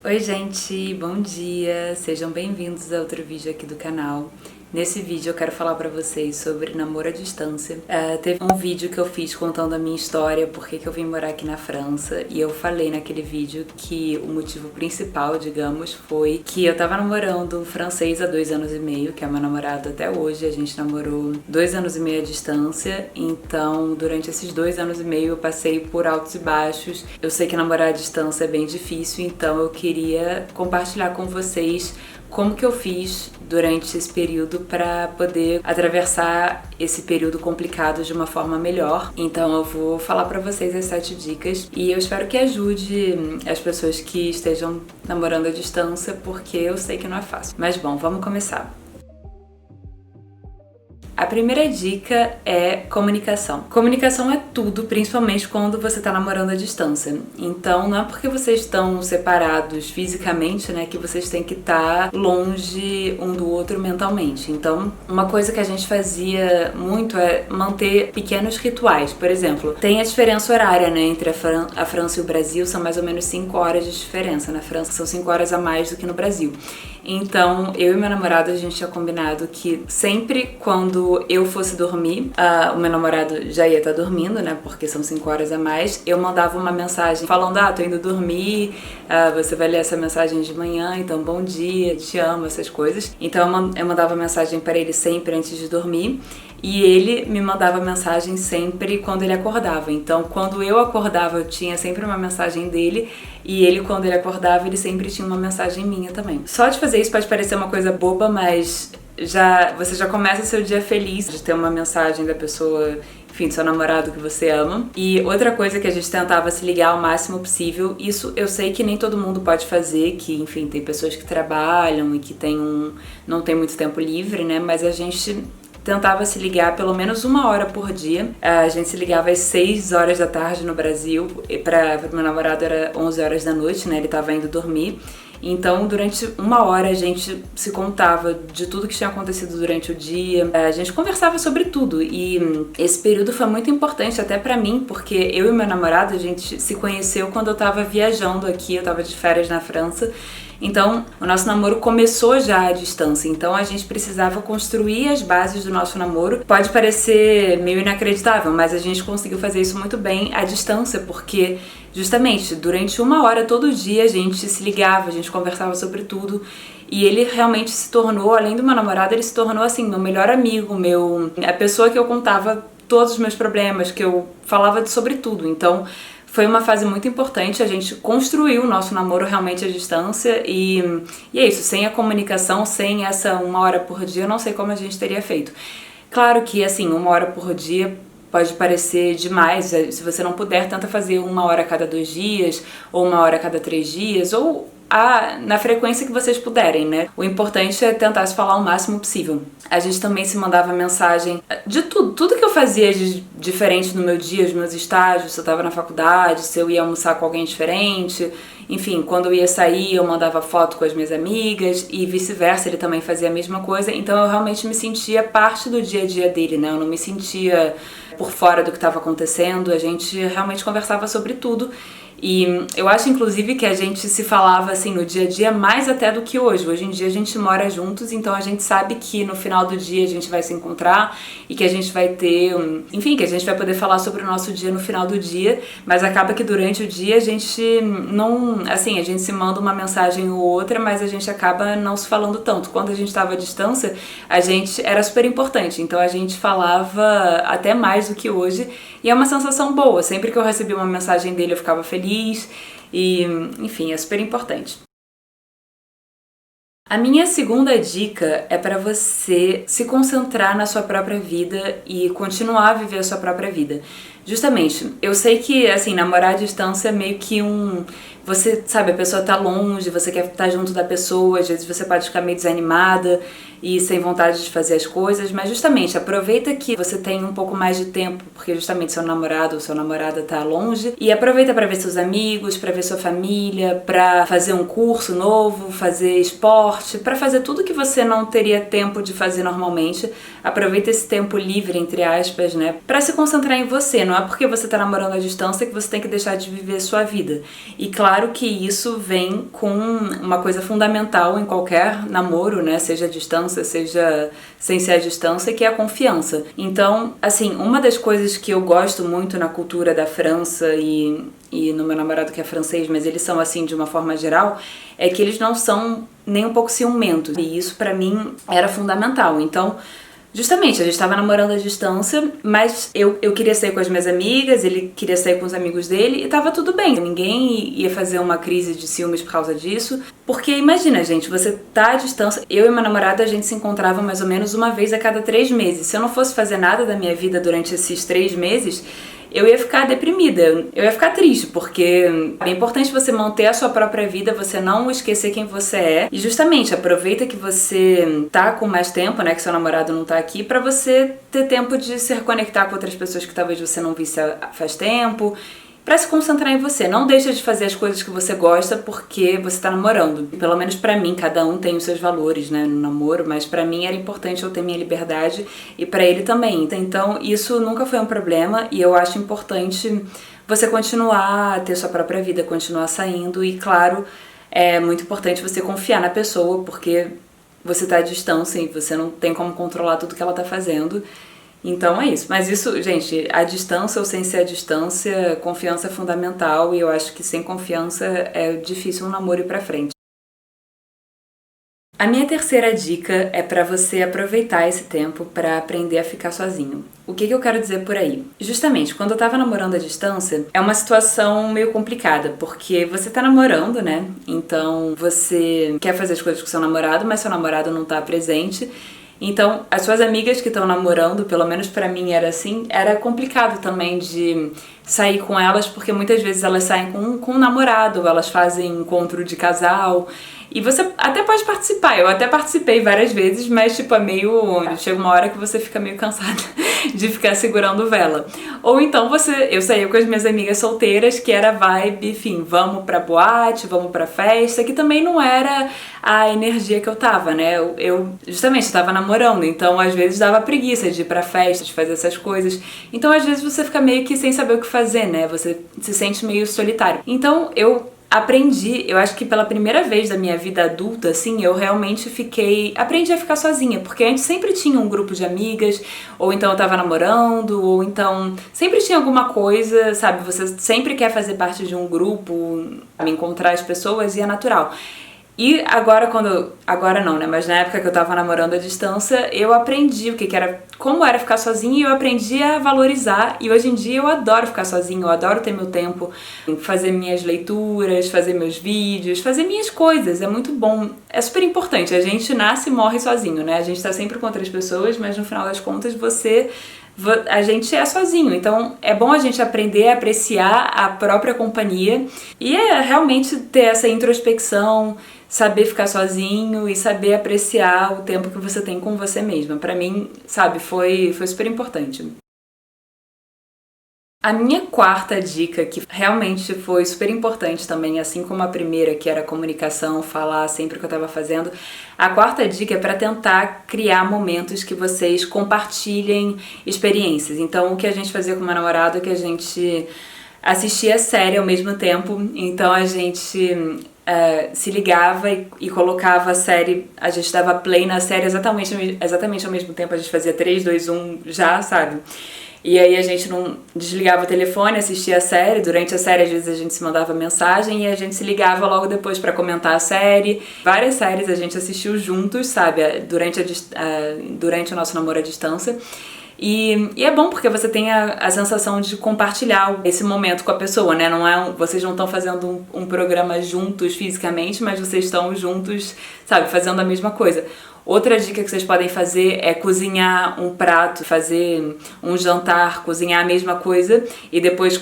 Oi gente, bom dia! Sejam bem-vindos a outro vídeo aqui do canal. Nesse vídeo eu quero falar pra vocês sobre namoro à distância. Teve um vídeo que eu fiz contando a minha história, porque que eu vim morar aqui na França, e eu falei naquele vídeo que o motivo principal, digamos, foi que eu tava namorando um francês há 2 anos e meio, que é meu namorado até hoje. A gente namorou 2 anos e meio à distância, então durante esses 2 anos e meio eu passei por altos e baixos. Eu sei que namorar à distância é bem difícil, então eu queria compartilhar com vocês como que eu fiz durante esse período para poder atravessar esse período complicado de uma forma melhor. Então eu vou falar para vocês as 7 dicas e eu espero que ajude as pessoas que estejam namorando à distância, porque eu sei que não é fácil. Mas bom, vamos começar. A primeira dica é comunicação. Comunicação é tudo, principalmente quando você tá namorando à distância. Então não é porque vocês estão separados fisicamente, né, que vocês têm que estar longe um do outro mentalmente. Então uma coisa que a gente fazia muito é manter pequenos rituais. Por exemplo, tem a diferença horária, né, entre a França e o Brasil, são mais ou menos 5 horas de diferença. Na França são 5 horas a mais do que no Brasil. Então eu e meu namorado, a gente tinha combinado que sempre quando eu fosse dormir, o meu namorado já ia estar dormindo, né, porque são 5 horas a mais, eu mandava uma mensagem falando, tô indo dormir, você vai ler essa mensagem de manhã, então bom dia, te amo, essas coisas. Então eu mandava mensagem para ele sempre antes de dormir, e ele me mandava mensagem sempre quando ele acordava. Então quando eu acordava, eu tinha sempre uma mensagem dele, e ele, quando ele acordava, ele sempre tinha uma mensagem minha também. Só de fazer isso pode parecer uma coisa boba, mas você já começa seu dia feliz de ter uma mensagem da pessoa, enfim, do seu namorado que você ama. E outra coisa que a gente tentava se ligar ao máximo possível, isso eu sei que nem todo mundo pode fazer, que enfim, tem pessoas que trabalham e que não tem muito tempo livre, né, mas a gente tentava se ligar pelo menos 1 hora por dia. A gente se ligava às 6 horas da tarde no Brasil, e para meu namorado era 11 horas da noite, né, ele tava indo dormir. Então, durante 1 hora a gente se contava de tudo que tinha acontecido durante o dia, a gente conversava sobre tudo, e esse período foi muito importante até pra mim, porque eu e meu namorado, a gente se conheceu quando eu tava viajando aqui, eu tava de férias na França. Então, o nosso namoro começou já à distância, então a gente precisava construir as bases do nosso namoro. Pode parecer meio inacreditável, mas a gente conseguiu fazer isso muito bem à distância, porque justamente durante 1 hora todo dia a gente se ligava, a gente conversava sobre tudo, e ele realmente se tornou, além do meu namorado, ele se tornou assim, meu melhor amigo, a pessoa que eu contava todos os meus problemas, que eu falava sobre tudo. Então foi uma fase muito importante, a gente construiu o nosso namoro realmente à distância, e é isso, sem a comunicação, sem essa 1 hora por dia, eu não sei como a gente teria feito. Claro que assim, 1 hora por dia pode parecer demais, se você não puder, tenta fazer 1 hora a cada 2 dias, ou 1 hora a cada 3 dias, ou na frequência que vocês puderem, né? O importante é tentar se falar o máximo possível. A gente também se mandava mensagem de tudo que eu fazia de diferente no meu dia, os meus estágios, se eu tava na faculdade, se eu ia almoçar com alguém diferente, enfim, quando eu ia sair eu mandava foto com as minhas amigas e vice-versa, ele também fazia a mesma coisa, então eu realmente me sentia parte do dia a dia dele, né? Eu não me sentia por fora do que estava acontecendo, a gente realmente conversava sobre tudo. E eu acho, inclusive, que a gente se falava, assim, no dia a dia mais até do que hoje. Hoje em dia a gente mora juntos, então a gente sabe que no final do dia a gente vai se encontrar e que a gente vai ter, enfim, que a gente vai poder falar sobre o nosso dia no final do dia, mas acaba que durante o dia a gente não, assim, a gente se manda uma mensagem ou outra, mas a gente acaba não se falando tanto. Quando a gente estava à distância, a gente era super importante, então a gente falava até mais do que hoje, e é uma sensação boa. Sempre que eu recebi uma mensagem dele eu ficava feliz, e enfim, é super importante. A minha segunda dica é para você se concentrar na sua própria vida e continuar a viver a sua própria vida. Justamente, eu sei que, assim, namorar à distância é meio que você, sabe, a pessoa tá longe, você quer estar junto da pessoa, às vezes você pode ficar meio desanimada e sem vontade de fazer as coisas, mas justamente aproveita que você tem um pouco mais de tempo, porque justamente seu namorado ou sua namorada tá longe, e aproveita para ver seus amigos, para ver sua família, para fazer um curso novo, fazer esporte, para fazer tudo que você não teria tempo de fazer normalmente. Aproveita esse tempo livre, entre aspas, né, para se concentrar em você. Não Não é porque você tá namorando à distância que você tem que deixar de viver a sua vida. E claro que isso vem com uma coisa fundamental em qualquer namoro, né? Seja à distância, seja sem ser à distância, que é a confiança. Então, assim, uma das coisas que eu gosto muito na cultura da França e no meu namorado que é francês, mas eles são assim de uma forma geral, é que eles não são nem um pouco ciumentos. E isso pra mim era fundamental. Então, justamente, a gente tava namorando à distância, mas eu queria sair com as minhas amigas, ele queria sair com os amigos dele e tava tudo bem. Ninguém ia fazer uma crise de ciúmes por causa disso. Porque imagina, gente, você tá à distância. Eu e meu namorado, a gente se encontrava mais ou menos uma vez a cada 3 meses. Se eu não fosse fazer nada da minha vida durante esses 3 meses, eu ia ficar deprimida, eu ia ficar triste, porque é importante você manter a sua própria vida, você não esquecer quem você é. E justamente, aproveita que você tá com mais tempo, né, que seu namorado não tá aqui, pra você ter tempo de se reconectar com outras pessoas que talvez você não visse faz tempo, pra se concentrar em você. Não deixa de fazer as coisas que você gosta porque você tá namorando. Pelo menos pra mim, cada um tem os seus valores, né, no namoro, mas pra mim era importante eu ter minha liberdade e pra ele também. Então, isso nunca foi um problema e eu acho importante você continuar a ter sua própria vida, continuar saindo e, claro, é muito importante você confiar na pessoa porque você tá à distância e você não tem como controlar tudo que ela tá fazendo. Então é isso. Mas isso, gente, a distância ou sem ser a distância, confiança é fundamental e eu acho que sem confiança é difícil um namoro ir pra frente. A minha terceira dica é pra você aproveitar esse tempo pra aprender a ficar sozinho. O que eu quero dizer por aí? Justamente, quando eu tava namorando à distância, é uma situação meio complicada, porque você tá namorando, né? Então você quer fazer as coisas com seu namorado, mas seu namorado não tá presente. Então, as suas amigas que estão namorando, pelo menos pra mim era assim, era complicado também de sair com elas, porque muitas vezes elas saem com um namorado, ou elas fazem encontro de casal, e você até pode participar, eu até participei várias vezes, mas tipo, é meio... chega uma hora que você fica meio cansada de ficar segurando vela. Ou então eu saía com as minhas amigas solteiras, que era vibe, enfim, vamos pra boate, vamos pra festa, que também não era a energia que eu tava, né? Eu justamente tava namorando, então às vezes dava preguiça de ir pra festa, de fazer essas coisas. Então às vezes você fica meio que sem saber o que fazer, né? Você se sente meio solitário. Então eu aprendi, eu acho que pela primeira vez da minha vida adulta, assim, eu realmente aprendi a ficar sozinha, porque antes sempre tinha um grupo de amigas, ou então eu tava namorando, ou então sempre tinha alguma coisa, sabe, você sempre quer fazer parte de um grupo, encontrar as pessoas e é natural. E agora não, né, mas na época que eu tava namorando à distância, eu aprendi como era ficar sozinha e eu aprendi a valorizar e hoje em dia eu adoro ficar sozinha, eu adoro ter meu tempo, fazer minhas leituras, fazer meus vídeos, fazer minhas coisas, é muito bom, é super importante, a gente nasce e morre sozinho, né, a gente tá sempre com outras pessoas, mas no final das contas a gente é sozinho, então é bom a gente aprender a apreciar a própria companhia e realmente ter essa introspecção, saber ficar sozinho e saber apreciar o tempo que você tem com você mesma. Pra mim, sabe, foi super importante. A minha quarta dica, que realmente foi super importante também, assim como a primeira, que era comunicação, falar sempre o que eu tava fazendo, a quarta dica é pra tentar criar momentos que vocês compartilhem experiências. Então, o que a gente fazia com o meu namorado é que a gente assistia a série ao mesmo tempo, então a gente se ligava e colocava a série, a gente dava play na série exatamente ao mesmo tempo, a gente fazia 3, 2, 1 já, sabe? E aí a gente não desligava o telefone, assistia a série, durante a série às vezes a gente se mandava mensagem e a gente se ligava logo depois pra comentar a série. Várias séries a gente assistiu juntos, sabe, durante o nosso namoro à distância. E é bom porque você tem a sensação de compartilhar esse momento com a pessoa, né? Vocês não estão fazendo um programa juntos fisicamente, mas vocês estão juntos, sabe, fazendo a mesma coisa. Outra dica que vocês podem fazer é cozinhar um prato, fazer um jantar, cozinhar a mesma coisa e depois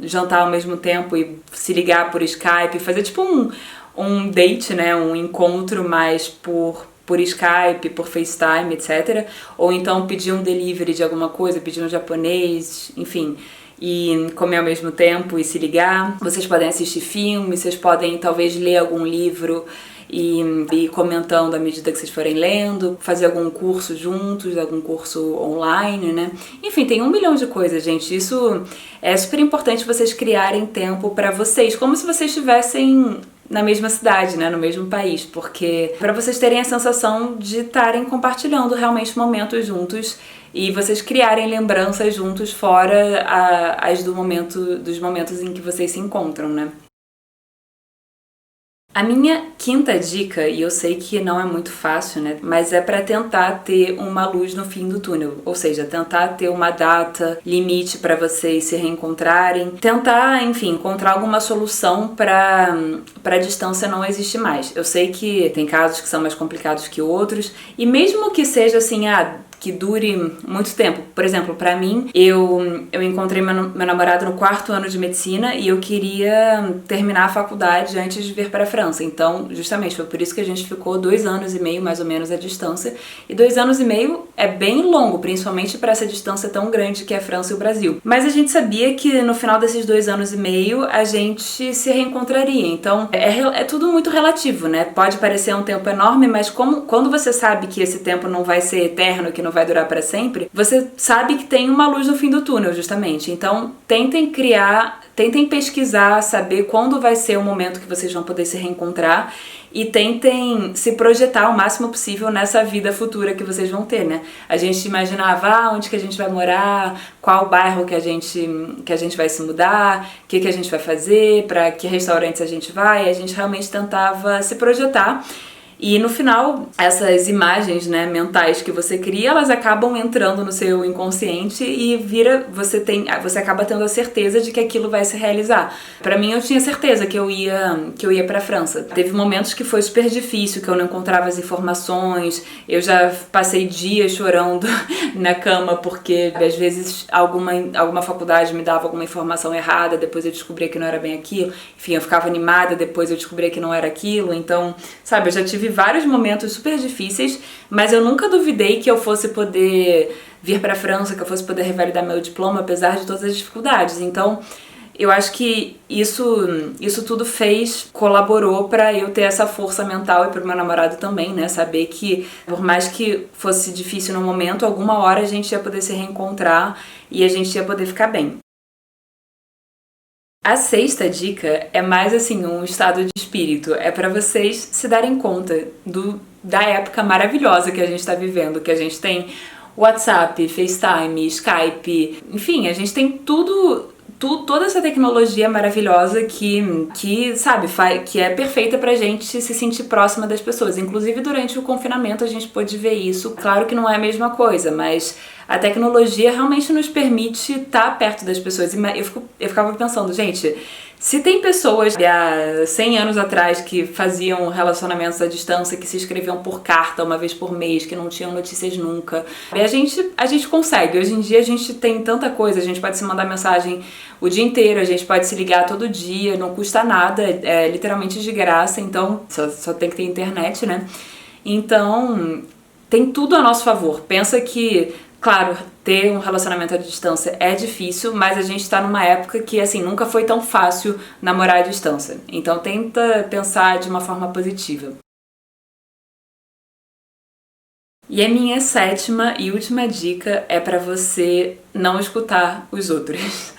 jantar ao mesmo tempo e se ligar por Skype, fazer tipo um date, né? Um encontro mais por Skype, por FaceTime, etc. Ou então pedir um delivery de alguma coisa, pedir um japonês, enfim. e comer ao mesmo tempo e se ligar. Vocês podem assistir filmes, vocês podem talvez ler algum livro e ir comentando à medida que vocês forem lendo, fazer algum curso juntos, algum curso online, né? Enfim, tem 1 milhão de coisas, gente. Isso é super importante, vocês criarem tempo pra vocês, como se vocês estivessem na mesma cidade, né, no mesmo país, porque para vocês terem a sensação de estarem compartilhando realmente momentos juntos e vocês criarem lembranças juntos fora dos momentos em que vocês se encontram, né? A minha quinta dica, e eu sei que não é muito fácil, né, mas é para tentar ter uma luz no fim do túnel, ou seja, tentar ter uma data limite para vocês se reencontrarem, tentar, enfim, encontrar alguma solução para a distância não existir mais. Eu sei que tem casos que são mais complicados que outros, e mesmo que seja assim, que dure muito tempo. Por exemplo, pra mim, eu encontrei meu namorado no 4º ano de medicina e eu queria terminar a faculdade antes de vir pra França. Então, justamente, foi por isso que a gente ficou 2 anos e meio, mais ou menos, à distância. E 2 anos e meio é bem longo, principalmente para essa distância tão grande que é a França e o Brasil. Mas a gente sabia que no final desses 2 anos e meio a gente se reencontraria. Então, é tudo muito relativo, né? Pode parecer um tempo enorme, mas quando você sabe que esse tempo não vai ser eterno, que não vai durar para sempre, você sabe que tem uma luz no fim do túnel, justamente. Então, tentem pesquisar, saber quando vai ser o momento que vocês vão poder se reencontrar e tentem se projetar o máximo possível nessa vida futura que vocês vão ter, né? A gente imaginava onde que a gente vai morar, qual bairro que a gente vai se mudar, o que a gente vai fazer, para que restaurantes a gente vai, a gente realmente tentava se projetar. E no final, essas imagens, né, mentais que você cria, elas acabam entrando no seu inconsciente e você acaba tendo a certeza de que aquilo vai se realizar. Pra mim, eu tinha certeza que eu ia pra França. Teve momentos que foi super difícil, que eu não encontrava as informações, eu já passei dias chorando na cama porque às vezes alguma faculdade me dava alguma informação errada, depois eu descobria que não era bem aquilo. Enfim, eu ficava animada, depois eu descobria que não era aquilo. Então, sabe, eu já tive vários momentos super difíceis, mas eu nunca duvidei que eu fosse poder vir pra França, que eu fosse poder revalidar meu diploma, apesar de todas as dificuldades. Então, eu acho que isso tudo colaborou pra eu ter essa força mental e pro meu namorado também, né? Saber que, por mais que fosse difícil no momento, alguma hora a gente ia poder se reencontrar e a gente ia poder ficar bem. A 6ª dica é mais assim, um estado de espírito. É pra vocês se darem conta da época maravilhosa que a gente tá vivendo, que a gente tem WhatsApp, FaceTime, Skype, enfim, a gente tem toda essa tecnologia maravilhosa que sabe, que é perfeita pra gente se sentir próxima das pessoas. Inclusive, durante o confinamento, a gente pôde ver isso. Claro que não é a mesma coisa, mas a tecnologia realmente nos permite estar perto das pessoas. E eu ficava pensando, gente, se tem pessoas há 100 anos atrás que faziam relacionamentos à distância, que se escreviam por carta uma vez por mês, que não tinham notícias nunca, a gente consegue. Hoje em dia a gente tem tanta coisa, a gente pode se mandar mensagem o dia inteiro, a gente pode se ligar todo dia, não custa nada, é literalmente de graça, então só tem que ter internet, né? Então, tem tudo a nosso favor. Pensa que, claro, ter um relacionamento à distância é difícil, mas a gente tá numa época que, assim, nunca foi tão fácil namorar à distância. Então tenta pensar de uma forma positiva. E a minha 7ª e última dica é pra você não escutar os outros.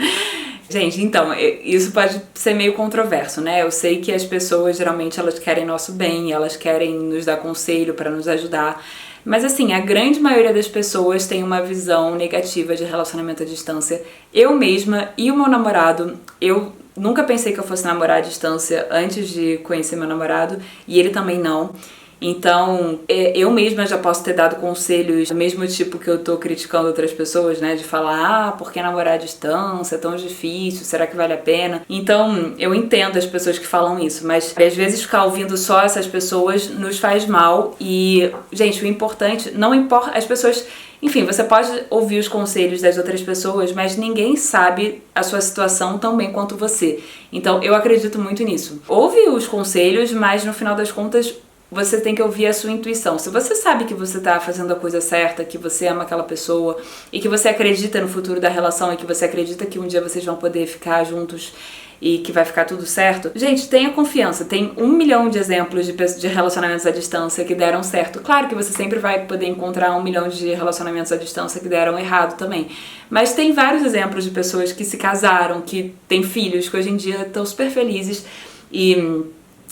Gente, então, isso pode ser meio controverso, né? Eu sei que as pessoas, geralmente, elas querem nosso bem, elas querem nos dar conselho pra nos ajudar. Mas assim, a grande maioria das pessoas tem uma visão negativa de relacionamento à distância. Eu mesma e o meu namorado, eu nunca pensei que eu fosse namorar à distância antes de conhecer meu namorado, e ele também não. Então, eu mesma já posso ter dado conselhos do mesmo tipo que eu tô criticando outras pessoas, né? De falar, por que namorar à distância? É tão difícil, será que vale a pena? Então, eu entendo as pessoas que falam isso, mas às vezes ficar ouvindo só essas pessoas nos faz mal e, gente, o importante, não importa, as pessoas... Enfim, você pode ouvir os conselhos das outras pessoas, mas ninguém sabe a sua situação tão bem quanto você. Então, eu acredito muito nisso. Ouve os conselhos, mas no final das contas, você tem que ouvir a sua intuição. Se você sabe que você tá fazendo a coisa certa, que você ama aquela pessoa e que você acredita no futuro da relação e que você acredita que um dia vocês vão poder ficar juntos e que vai ficar tudo certo, gente, tenha confiança. Tem 1 milhão de exemplos de relacionamentos à distância que deram certo. Claro que você sempre vai poder encontrar 1 milhão de relacionamentos à distância que deram errado também, mas tem vários exemplos de pessoas que se casaram, que têm filhos, que hoje em dia estão super felizes e,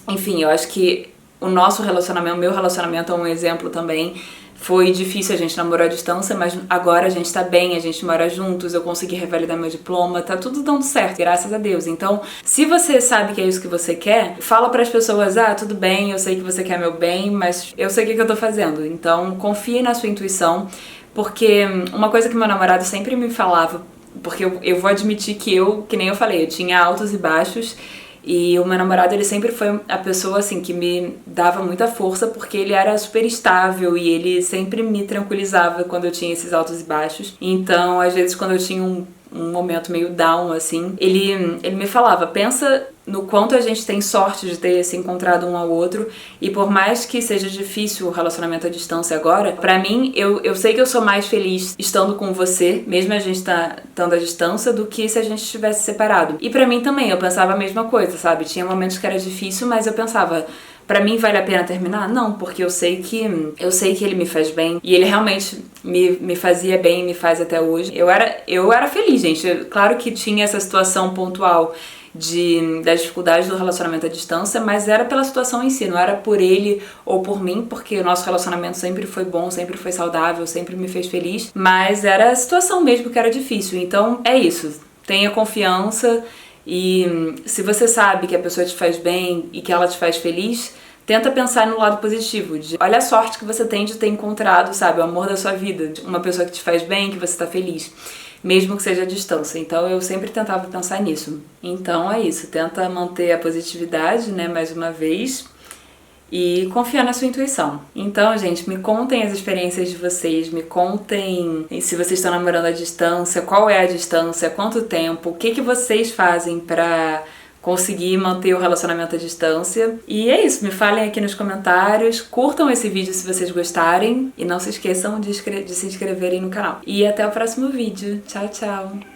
enfim, eu acho que o nosso relacionamento, o meu relacionamento é um exemplo também. Foi difícil, a gente namorou à distância, mas agora a gente tá bem, a gente mora juntos, eu consegui revalidar meu diploma, tá tudo dando certo, graças a Deus. Então, se você sabe que é isso que você quer, fala pras pessoas, tudo bem, eu sei que você quer meu bem, mas eu sei o que eu tô fazendo. Então, confie na sua intuição, porque uma coisa que meu namorado sempre me falava, porque eu vou admitir que nem eu falei, eu tinha altos e baixos, e o meu namorado, ele sempre foi a pessoa, assim, que me dava muita força porque ele era super estável e ele sempre me tranquilizava quando eu tinha esses altos e baixos. Então, às vezes, quando eu tinha um momento meio down, assim, ele me falava, pensa no quanto a gente tem sorte de ter se encontrado um ao outro e por mais que seja difícil o relacionamento à distância agora, pra mim, eu sei que eu sou mais feliz estando com você, mesmo a gente estando à distância, do que se a gente estivesse separado. E pra mim também, eu pensava a mesma coisa, sabe? Tinha momentos que era difícil, mas eu pensava, pra mim vale a pena terminar? Não, porque eu sei que ele me faz bem e ele realmente me fazia bem e me faz até hoje. Eu era feliz, gente. Claro que tinha essa situação pontual das dificuldades do relacionamento à distância, mas era pela situação em si, não era por ele ou por mim, porque o nosso relacionamento sempre foi bom, sempre foi saudável, sempre me fez feliz, mas era a situação mesmo que era difícil. Então é isso, tenha confiança e se você sabe que a pessoa te faz bem e que ela te faz feliz, tenta pensar no lado positivo, olha a sorte que você tem de ter encontrado, sabe, o amor da sua vida, uma pessoa que te faz bem, que você tá feliz, mesmo que seja à distância. Então eu sempre tentava pensar nisso. Então é isso, tenta manter a positividade, né, mais uma vez, e confiar na sua intuição. Então, gente, me contem as experiências de vocês, me contem se vocês estão namorando à distância, qual é a distância, quanto tempo, o que vocês fazem pra conseguir manter o relacionamento à distância. E é isso, me falem aqui nos comentários, curtam esse vídeo se vocês gostarem e não se esqueçam de se inscreverem no canal. E até o próximo vídeo. Tchau, tchau!